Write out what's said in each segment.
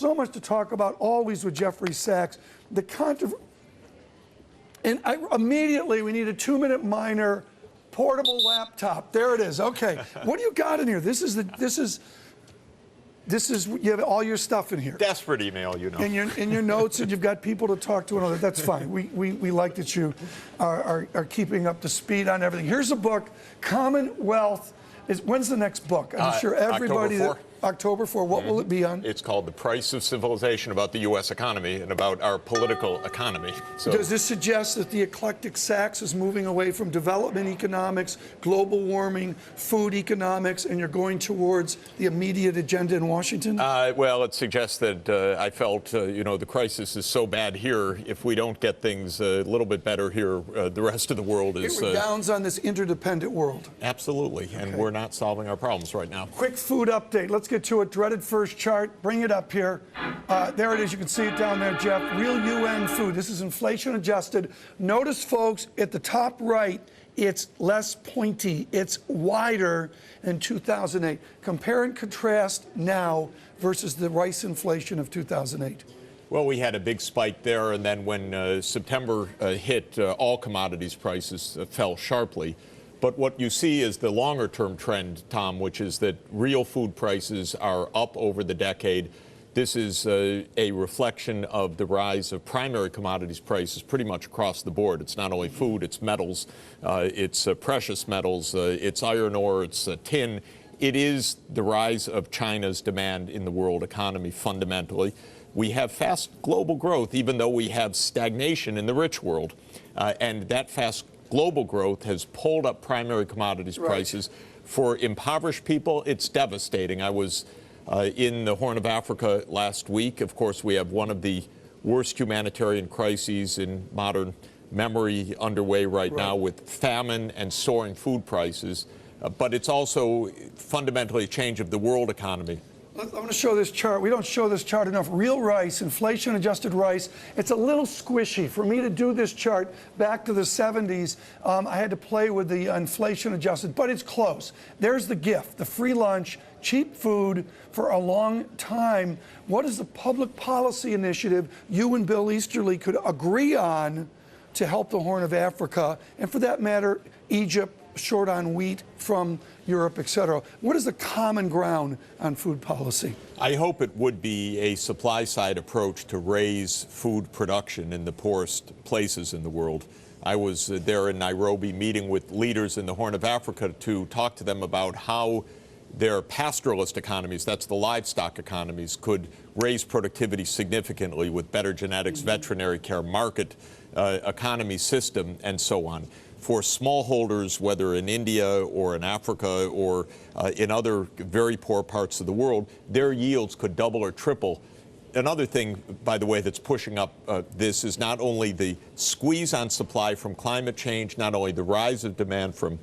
so much to talk about always with Jeffrey Sachs. The immediately we need a 2-minute minor portable laptop. There it is. Okay, what do you got in here? This is you have all your stuff in here. Desperate email, you know. In your notes, and you've got people to talk to and all that. That's fine. We like that you are keeping up to speed on everything. Here's a book, Commonwealth. When's the next book? I'm sure everybody. October 4. What will it be on? It's called The Price of Civilization, about the U.S. economy and about our political economy. So, does this suggest that the eclectic Sachs is moving away from development economics, global warming, food economics, and you're going towards the immediate agenda in Washington? Well, it suggests that I felt, the crisis is so bad here. If we don't get things a little bit better here, the rest of the world is... It redounds on this interdependent world. Absolutely, and we're not solving our problems right now. Quick food update. Let's get to it. Dreaded first chart. Bring it up here. There it is. You can see it down there, Jeff. Real UN food. This is inflation adjusted. Notice, folks, at the top right, it's less pointy. It's wider than 2008. Compare and contrast now versus the rice inflation of 2008. Well, we had a big spike there, and then when September hit, all commodities prices fell sharply. But what you see is the longer-term trend, Tom, which is that real food prices are up over the decade. This is a reflection of the rise of primary commodities prices pretty much across the board. It's not only food, it's metals, it's precious metals, it's iron ore, it's tin. It is the rise of China's demand in the world economy fundamentally. We have fast global growth, even though we have stagnation in the rich world. And that fast global growth has pulled up primary commodities prices. For impoverished people, it's devastating. I was in the Horn of Africa last week. Of course, we have one of the worst humanitarian crises in modern memory underway right now, with famine and soaring food prices. But it's also fundamentally a change of the world economy. I want to show this chart. We don't show this chart enough. Real rice, inflation-adjusted rice, it's a little squishy. For me to do this chart back to the 70s, I had to play with the inflation-adjusted, but it's close. There's the gift, the free lunch, cheap food for a long time. What is the public policy initiative you and Bill Easterly could agree on to help the Horn of Africa, and for that matter, Egypt, short on wheat from Europe, et cetera? What is the common ground on food policy? I hope it would be a supply-side approach to raise food production in the poorest places in the world. I was there in Nairobi meeting with leaders in the Horn of Africa to talk to them about how their pastoralist economies, that's the livestock economies, could raise productivity significantly with better genetics, veterinary care, market economy system, and so on. For smallholders, whether in India or in Africa or in other very poor parts of the world, their yields could double or triple. Another thing, by the way, that's pushing up this is not only the squeeze on supply from climate change, not only the rise of demand from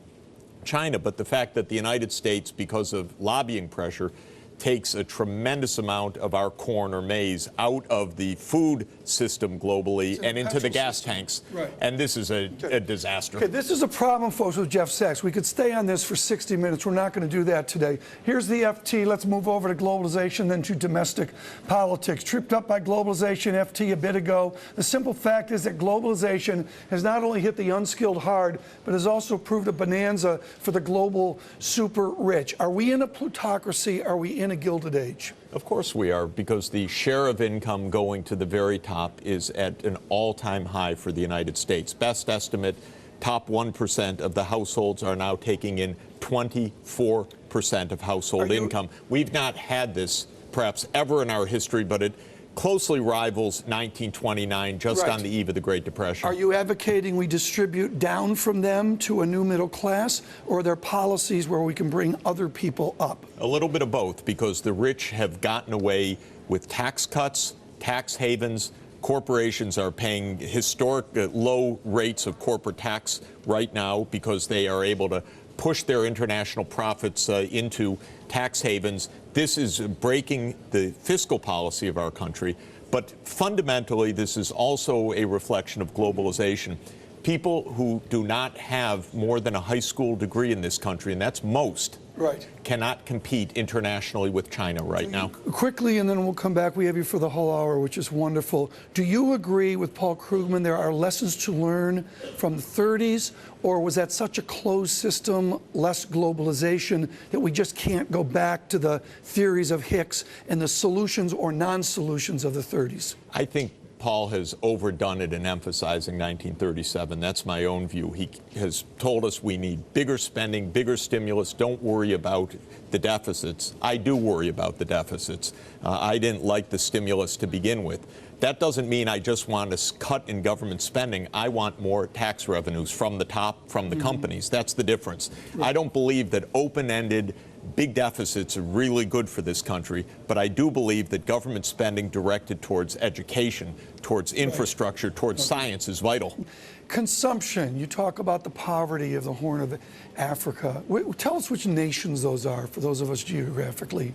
China, but the fact that the United States, because of lobbying pressure, takes a tremendous amount of our corn or maize out of the food system globally and into the gas tanks. Right. And this is a disaster. Okay, this is a problem, folks, with Jeff Sachs. We could stay on this for 60 minutes. We're not going to do that today. Here's the FT. Let's move over to globalization, then to domestic politics. Tripped up by globalization, FT, a bit ago. The simple fact is that globalization has not only hit the unskilled hard, but has also proved a bonanza for the global super rich. Are we in a plutocracy? Are we in a Gilded Age? Of course we are, because the share of income going to the very top is at an all-time high for the United States. Best estimate, top 1% of the households are now taking in 24% of household income. We've not had this perhaps ever in our history, but it closely rivals 1929, just on the eve of the Great Depression. Are you advocating we distribute down from them to a new middle class, or are there policies where we can bring other people up? A little bit of both, because the rich have gotten away with tax cuts, tax havens. Corporations are paying historic low rates of corporate tax right now because they are able to push their international profits into tax havens. This is breaking the fiscal policy of our country, but fundamentally this is also a reflection of globalization. People who do not have more than a high school degree in this country, and that's most, Right. cannot compete internationally with China right now. Quickly, and then we'll come back. We have you for the whole hour, which is wonderful. Do you agree with Paul Krugman there are lessons to learn from the 30s, or was that such a closed system, less globalization, that we just can't go back to the theories of Hicks and the solutions or non-solutions of the 30s? I think Paul has overdone it in emphasizing 1937. That's my own view. He has told us we need bigger spending, bigger stimulus. Don't worry about the deficits. I do worry about the deficits. I didn't like the stimulus to begin with. That doesn't mean I just want to cut in government spending. I want more tax revenues from the top, from the companies. That's the difference. I don't believe that open-ended big deficits are really good for this country, but I do believe that government spending directed towards education, towards infrastructure, towards science is vital. Consumption, you talk about the poverty of the Horn of Africa. Tell us which nations those are, for those of us geographically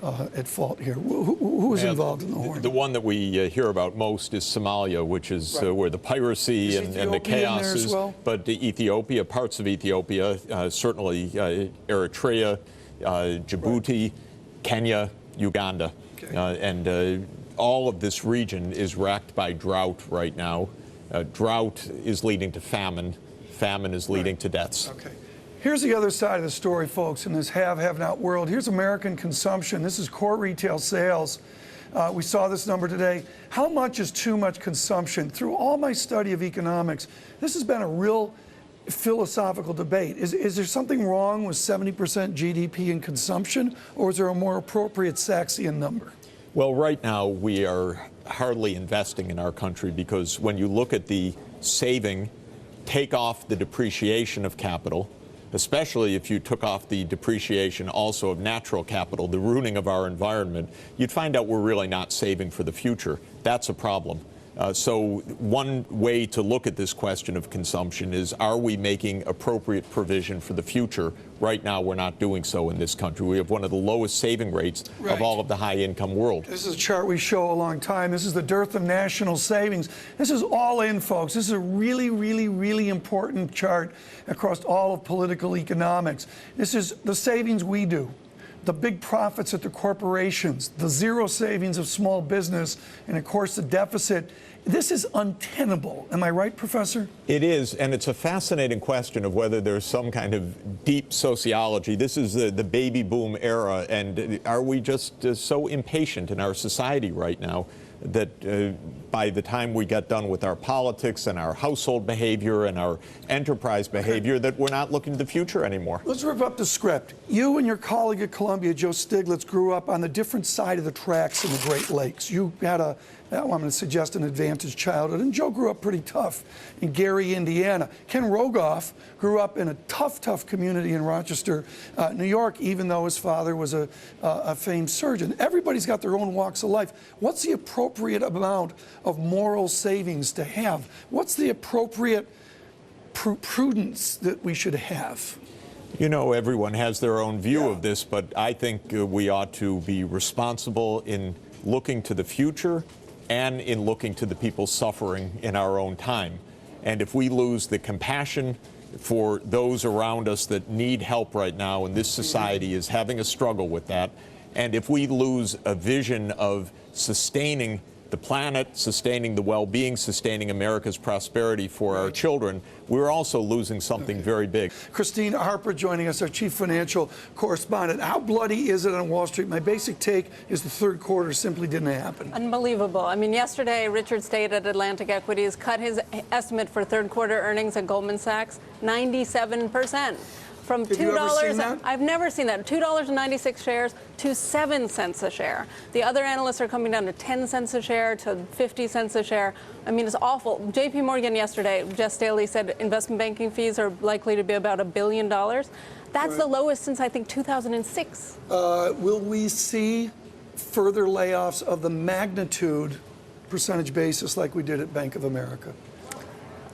at fault here. Who is involved in the Horn? The one that we hear about most is Somalia, which is where the piracy and the chaos is. Well? But Ethiopia, parts of Ethiopia, certainly Eritrea, Djibouti, Kenya, Uganda. And all of this region is racked by drought right now. Drought is leading to famine. Famine is leading to deaths. Okay. Here's the other side of the story, folks, in this have-not world. Here's American consumption. This is core retail sales. We saw this number today. How much is too much consumption? Through all my study of economics, this has been a real philosophical debate. Is there something wrong with 70% GDP in consumption, or is there a more appropriate Saxian number? Well, right now we are hardly investing in our country because when you look at the saving, take off the depreciation of capital, especially if you took off the depreciation also of natural capital, the ruining of our environment, you'd find out we're really not saving for the future. That's a problem. So one way to look at this question of consumption is, are we making appropriate provision for the future? Right now, we're not doing so in this country. We have one of the lowest saving rates of all of the high-income world. This is a chart we show a long time. This is the dearth of national savings. This is all in, folks. This is a really, really, really important chart across all of political economics. This is the savings we do, the big profits at the corporations, the zero savings of small business, and of course the deficit. This is untenable. Am I right, Professor? It is, and it's a fascinating question of whether there's some kind of deep sociology. This is the baby boom era, and are we just so impatient in our society right now that by the time we get done with our politics and our household behavior and our enterprise behavior, that we're not looking to the future anymore? Let's rip up the script. You and your colleague at Columbia, Joe Stiglitz, grew up on the different side of the tracks in the Great Lakes. You had I'm going to suggest an advantaged childhood, and Joe grew up pretty tough in Gary, Indiana. Ken Rogoff grew up in a tough community in Rochester, New York, even though his father was a famed surgeon. Everybody's got their own walks of life. What's the appropriate amount of moral savings to have? What's the appropriate prudence that we should have? You know, everyone has their own view of this, but I think we ought to be responsible in looking to the future and in looking to the people suffering in our own time. And if we lose the compassion for those around us that need help right now, and this society is having a struggle with that, and if we lose a vision of sustaining the planet, sustaining the well-being, sustaining America's prosperity for our children, we're also losing something very big. Christine Harper joining us, our chief financial correspondent. How bloody is it on Wall Street? My basic take is the third quarter simply didn't happen. Unbelievable. I mean, yesterday, Richard State at Atlantic Equities cut his estimate for third quarter earnings at Goldman Sachs 97%. From $2, Have you ever seen that? I've never seen that. $2.96 shares to 7 cents a share. The other analysts are coming down to 10 cents a share to 50 cents a share. I mean, it's awful. JP Morgan yesterday, Jess Daly said investment banking fees are likely to be about $1 billion. That's the lowest since, I think, 2006. Will we see further layoffs of the magnitude percentage basis like we did at Bank of America?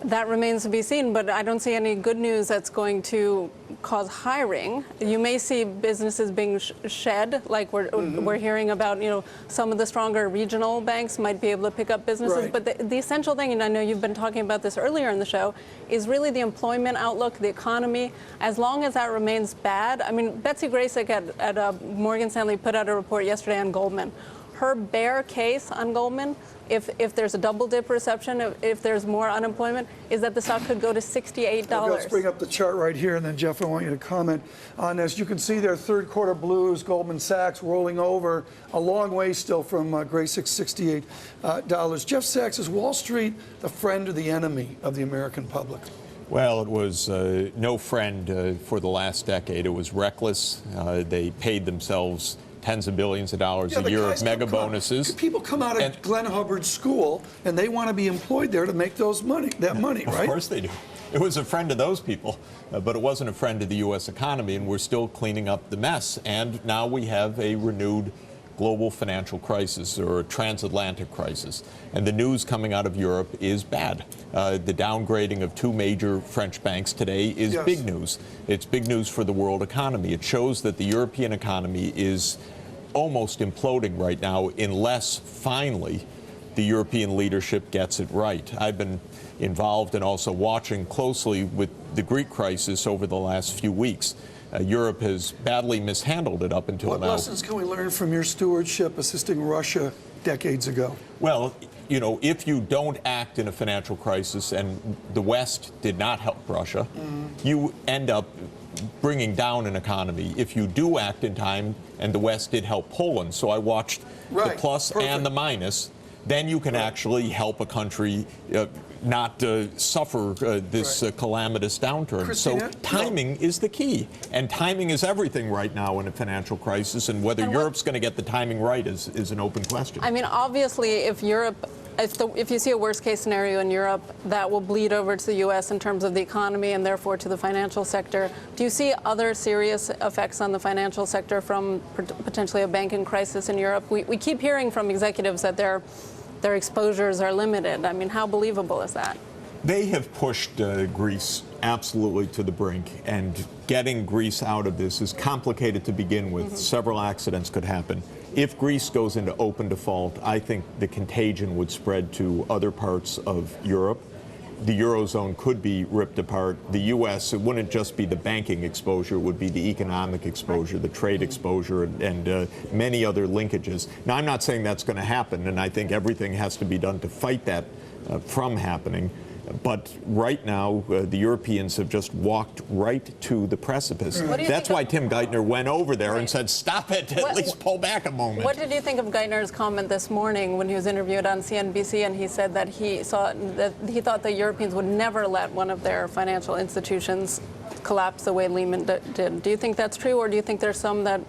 That remains to be seen, but I don't see any good news that's going to cause hiring. You may see businesses being shed, like we're hearing about. Some of the stronger regional banks might be able to pick up businesses. Right. But the essential thing, and I know you've been talking about this earlier in the show, is really the employment outlook, the economy. As long as that remains bad, I mean, Betsy Graysick at Morgan Stanley put out a report yesterday on Goldman. Her bear case on Goldman, if there's a double dip reception, if there's more unemployment, is that the stock could go to $68. Let's bring up the chart right here, and then Jeff, I want you to comment on this. You can see their third quarter blues, Goldman Sachs rolling over a long way still from Graysick's $68. Jeff Sachs, is Wall Street the friend or the enemy of the American public? Well, it was no friend for the last decade. It was reckless. They paid themselves tens of billions of dollars a year of mega bonuses. People come out of Glenn Hubbard's school and they want to be employed there to make that money, right? Of course they do. It was a friend of those people, but it wasn't a friend of the U.S. economy, and we're still cleaning up the mess. And now we have a renewed global financial crisis, or a transatlantic crisis. And the news coming out of Europe is bad. The downgrading of two major French banks today is big news. It's big news for the world economy. It shows that the European economy is almost imploding right now unless finally the European leadership gets it right. I've been involved and also watching closely with the Greek crisis over the last few weeks. Europe has badly mishandled it up until now. What lessons can we learn from your stewardship assisting Russia decades ago? Well, if you don't act in a financial crisis, and the West did not help Russia, you end up bringing down an economy. If you do act in time, and the West did help Poland, so I watched the plus and the minus, then you can actually help a country not suffer this calamitous downturn. Christina? So timing is the key, and timing is everything right now in a financial crisis, and whether Europe's going to get the timing right is an open question. I mean, obviously, if you see a worst case scenario in Europe, that will bleed over to the U.S. in terms of the economy and therefore to the financial sector. Do you see other serious effects on the financial sector from potentially a banking crisis in Europe? We keep hearing from executives that their exposures are limited. I mean, how believable is that? They have pushed Greece absolutely to the brink, and getting Greece out of this is complicated to begin with. Several accidents could happen. If Greece goes into open default, I think the contagion would spread to other parts of Europe. The Eurozone could be ripped apart. The U.S., it wouldn't just be the banking exposure, it would be the economic exposure, the trade exposure, and many other linkages. Now, I'm not saying that's going to happen, and I think everything has to be done to fight that from happening. But right now, the Europeans have just walked right to the precipice. That's why Tim Geithner went over there and said, stop it, at least pull back a moment. What did you think of Geithner's comment this morning when he was interviewed on CNBC, and he said that he thought the Europeans would never let one of their financial institutions collapse the way Lehman did? Do you think that's true, or do you think there's some that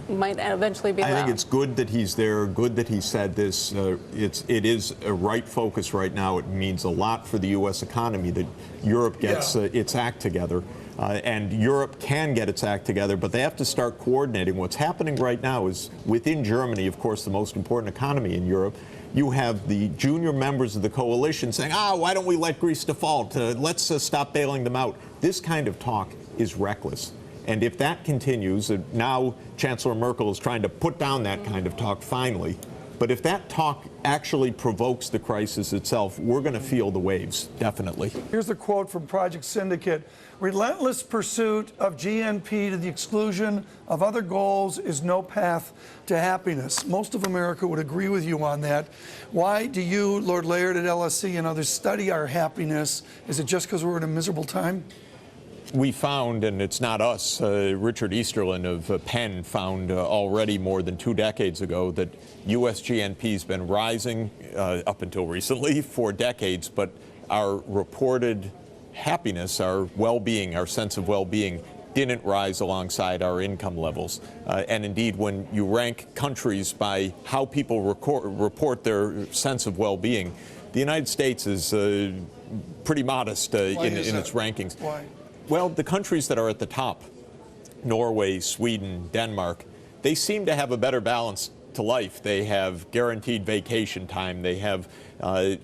might eventually be allowed? I think it's good that he's there, good that he said this. It is a right focus right now. It means a lot for the U.S. economy that Europe gets its act together. And Europe can get its act together, but they have to start coordinating. What's happening right now is within Germany, of course, the most important economy in Europe, you have the junior members of the coalition saying, why don't we let Greece default? Let's stop bailing them out. This kind of talk is reckless. And if that continues, now Chancellor Merkel is trying to put down that kind of talk finally. But if that talk actually provokes the crisis itself, we're going to feel the waves, definitely. Here's the quote from Project Syndicate. Relentless pursuit of GNP to the exclusion of other goals is no path to happiness. Most of America would agree with you on that. Why do you, Lord Laird at LSE, and others study our happiness? Is it just because we're in a miserable time? We found, and it's not us, Richard Easterlin of Penn found already more than 2 decades ago that U.S. GNP has been rising up until recently for decades, but our reported happiness, our well-being, our sense of well-being didn't rise alongside our income levels. And indeed, when you rank countries by how people report their sense of well-being, the United States is pretty modest in its rankings. Why? Well, the countries that are at the top, Norway, Sweden, Denmark, they seem to have a better balance to life. They have guaranteed vacation time. They have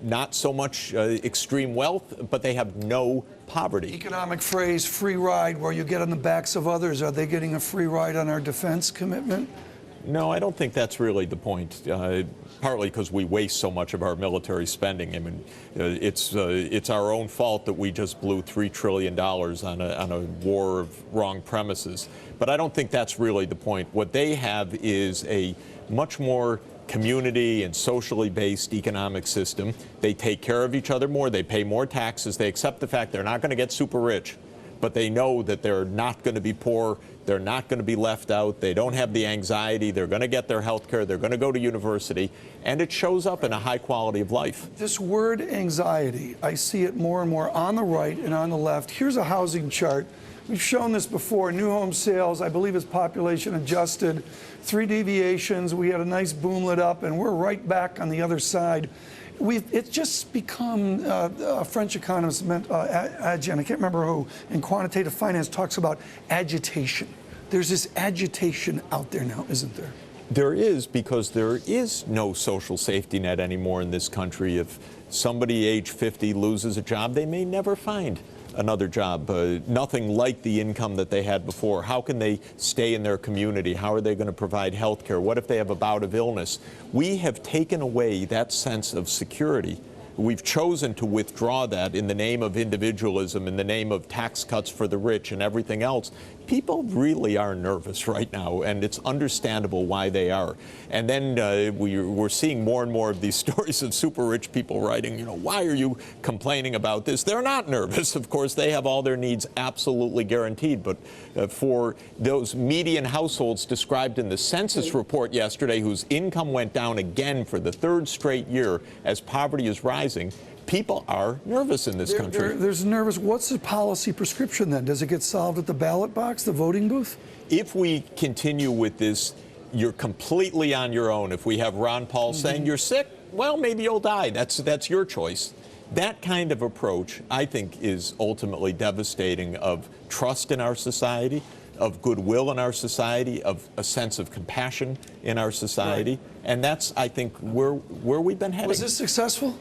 not so much extreme wealth, but they have no poverty. Economic phrase, free ride, where you get on the backs of others. Are they getting a free ride on our defense commitment? No, I don't think that's really the point. Partly because we waste so much of our military spending. I mean, it's our own fault that we just blew $3 trillion on a war of wrong premises. But I don't think that's really the point. What they have is a much more community and socially based economic system. They take care of each other more. They pay more taxes. They accept the fact they're not going to get super rich, but they know that they're not going to be poor. They're not going to be left out. They don't have the anxiety. They're going to get their health care. They're going to go to university. And it shows up in a high quality of life. This word anxiety, I see it more and more on the right and on the left. Here's a housing chart. We've shown this before. New home sales, I believe, is population adjusted. 3 deviations. We had a nice boom lit up, and we're right back on the other side. It's just become, a French economist, I can't remember who, in quantitative finance talks about agitation. There's this agitation out there now, isn't there? There is, because there is no social safety net anymore in this country. If somebody age 50 loses a job, they may never find another job, nothing like the income that they had before. How can they stay in their community? How are they going to provide health care? What if they have a bout of illness? We have taken away that sense of security. We've chosen to withdraw that in the name of individualism, in the name of tax cuts for the rich and everything else. People really are nervous right now, and it's understandable why they are. And then we're seeing more and more of these stories of super rich people writing, why are you complaining about this? They're not nervous. Of course, they have all their needs absolutely guaranteed. But for those median households described in the census report yesterday, whose income went down again for the 3rd straight year as poverty is rising, people are nervous in this country. There's nervous. What's the policy prescription then? Does it get solved at the ballot box, the voting booth? If we continue with this, you're completely on your own. If we have Ron Paul saying you're sick, well, maybe you'll die. That's your choice. That kind of approach, I think, is ultimately devastating of trust in our society, of goodwill in our society, of a sense of compassion in our society. Right. And that's, I think, where we've been heading. Was this successful?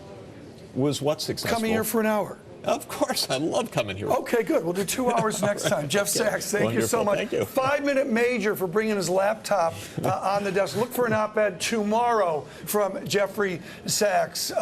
Was what successful? Coming here for an hour. Of course, I love coming here. Okay, good. We'll do 2 hours next time. Jeff Sachs, thank you so much. Thank you. 5-minute major for bringing his laptop on the desk. Look for an op-ed tomorrow from Jeffrey Sachs.